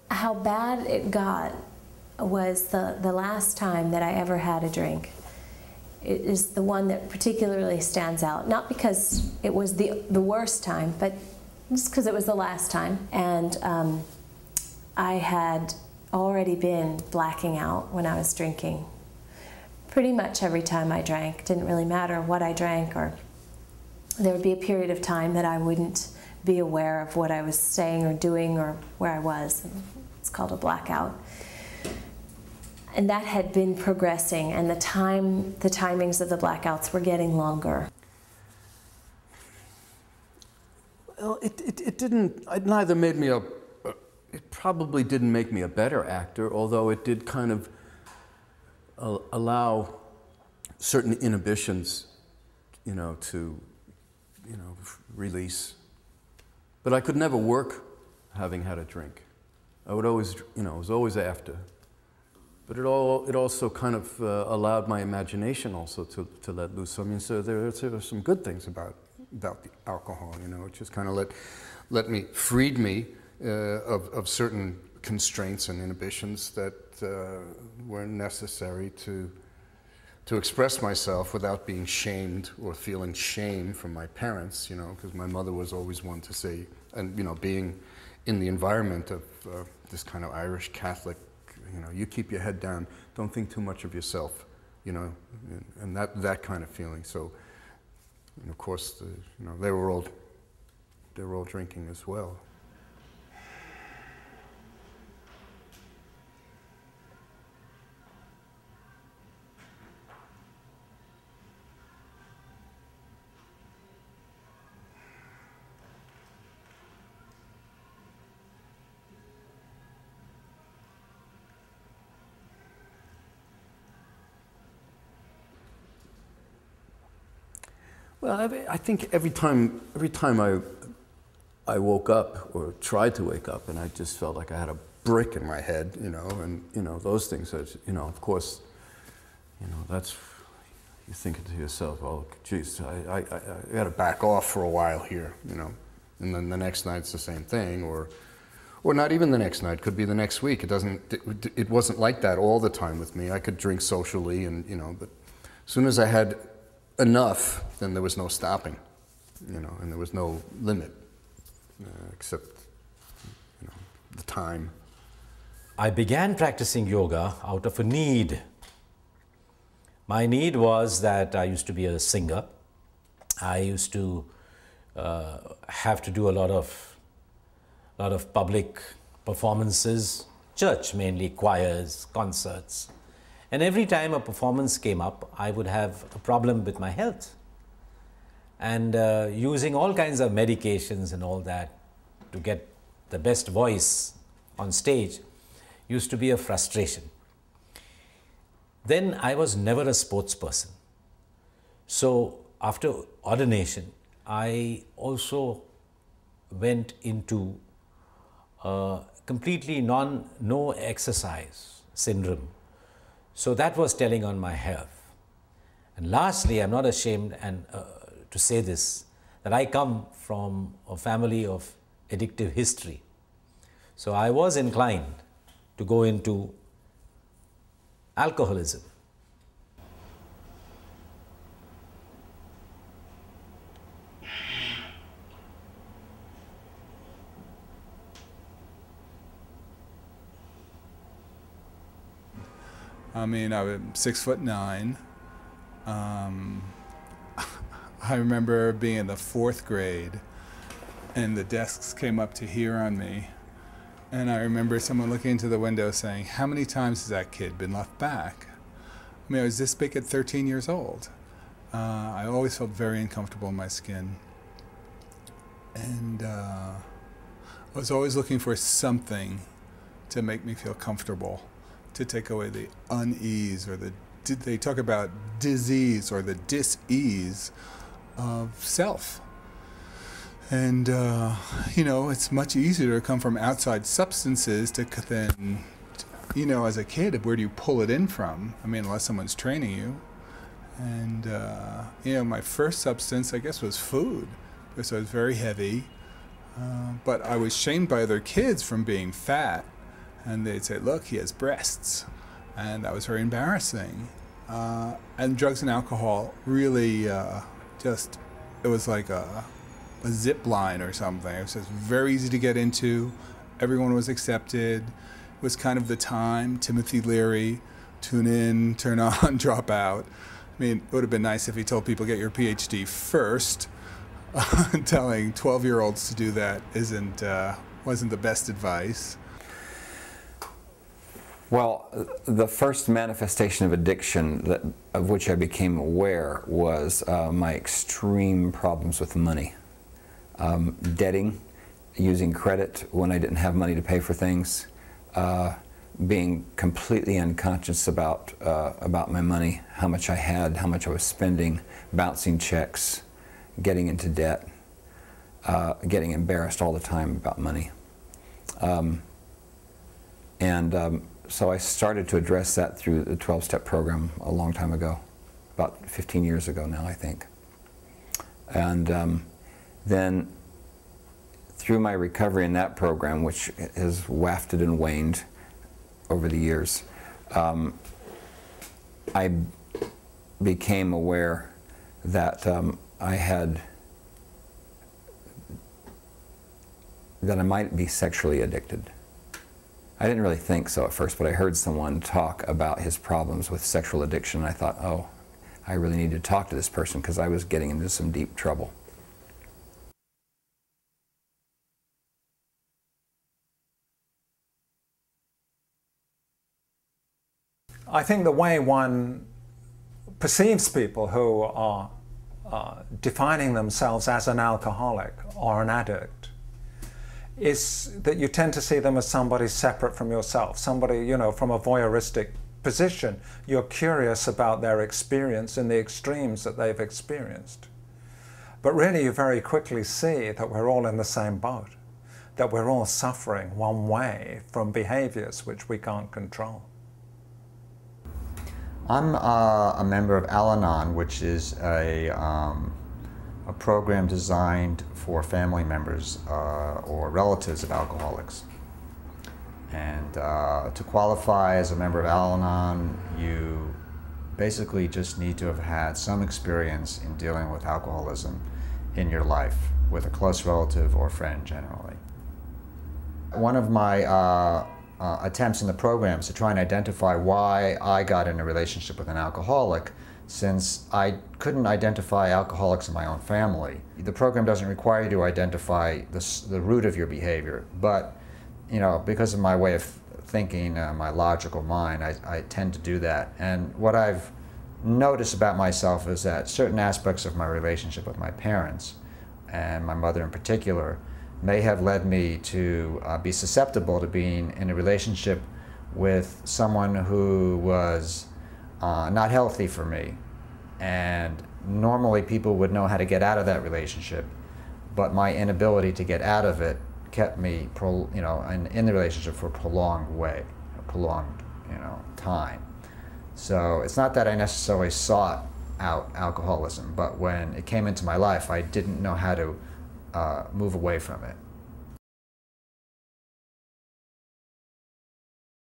How bad it got was the last time that I ever had a drink. It is the one that particularly stands out, not because it was the worst time, but just because it was the last time. And I had already been blacking out when I was drinking. Pretty much every time I drank, didn't really matter what I drank, or there would be a period of time that I wouldn't be aware of what I was saying or doing or where I was. It's called a blackout. And that had been progressing, and the timings of the blackouts were getting longer. Well, it didn't, it neither made me a, it probably didn't make me a better actor, although it did kind of allow certain inhibitions, to, release. But I could never work having had a drink. I would always, it was always after. But it also kind of allowed my imagination also to let loose. I mean, so there are some good things about the alcohol, it just kind of freed me of certain constraints and inhibitions that were necessary to express myself without being shamed or feeling shame from my parents, because my mother was always one to say, and being in the environment of this kind of Irish Catholic, you keep your head down, don't think too much of yourself, and that kind of feeling. So, and of course, they were all drinking as well. Well, I think every time I woke up or tried to wake up, and I just felt like I had a brick in my head, and those things. Of course, that's, you're thinking to yourself, oh, geez, I got to back off for a while here, and then the next night's the same thing, or not even the next night, could be the next week. It wasn't like that all the time with me. I could drink socially, and but as soon as I had enough, then there was no stopping, and there was no limit, except, the time. I began practicing yoga out of a need. My need was that I used to be a singer. I used to have to do a lot of public performances, church mainly, choirs, concerts. And every time a performance came up, I would have a problem with my health. And using all kinds of medications and all that to get the best voice on stage used to be a frustration. Then I was never a sports person. So after ordination, I also went into completely no exercise syndrome. So that was telling on my health. And lastly, I'm not ashamed to say this, that I come from a family of addictive history. So I was inclined to go into alcoholism. I mean, I'm 6'9". I remember being in the 4th grade, and the desks came up to here on me. And I remember someone looking into the window saying, how many times has that kid been left back? I mean, I was this big at 13 years old. I always felt very uncomfortable in my skin. And I was always looking for something to make me feel comfortable, to take away the unease, or they talk about disease or the dis-ease of self. And, it's much easier to come from outside substances than, as a kid, where do you pull it in from? I mean, unless someone's training you. And, my first substance, I guess, was food, because I was very heavy. But I was shamed by other kids from being fat, and they'd say, look, he has breasts. And that was very embarrassing. And drugs and alcohol really it was like a zip line or something. It was just very easy to get into. Everyone was accepted. It was kind of the time. Timothy Leary, tune in, turn on, drop out. I mean, it would have been nice if he told people get your PhD first. Telling 12-year-olds to do that wasn't the best advice. Well, the first manifestation of addiction of which I became aware was my extreme problems with money. Debting, using credit when I didn't have money to pay for things, being completely unconscious about my money, how much I had, how much I was spending, bouncing checks, getting into debt, getting embarrassed all the time about money. So I started to address that through the 12-step program a long time ago, about 15 years ago now, I think. And then through my recovery in that program, which has wafted and waned over the years, I became aware that that I might be sexually addicted. I didn't really think so at first, but I heard someone talk about his problems with sexual addiction, and I thought, oh, I really need to talk to this person because I was getting into some deep trouble. I think the way one perceives people who are defining themselves as an alcoholic or an addict is that you tend to see them as somebody separate from yourself, somebody, you know, from a voyeuristic position. You're curious about their experience in the extremes that they've experienced. But really you very quickly see that we're all in the same boat, that we're all suffering one way from behaviors which we can't control. I'm a member of Al-Anon, which is a program designed for family members or relatives of alcoholics. And to qualify as a member of Al-Anon, you basically just need to have had some experience in dealing with alcoholism in your life with a close relative or friend generally. One of my attempts in the program is to try and identify why I got in a relationship with an alcoholic, since I couldn't identify alcoholics in my own family. The program doesn't require you to identify the root of your behavior, but you know, because of my way of thinking, my logical mind, I tend to do that. And what I've noticed about myself is that certain aspects of my relationship with my parents, and my mother in particular, may have led me to be susceptible to being in a relationship with someone who was not healthy for me. And normally people would know how to get out of that relationship, but my inability to get out of it kept me in the relationship for a prolonged time. So it's not that I necessarily sought out alcoholism, but when it came into my life, I didn't know how to move away from it.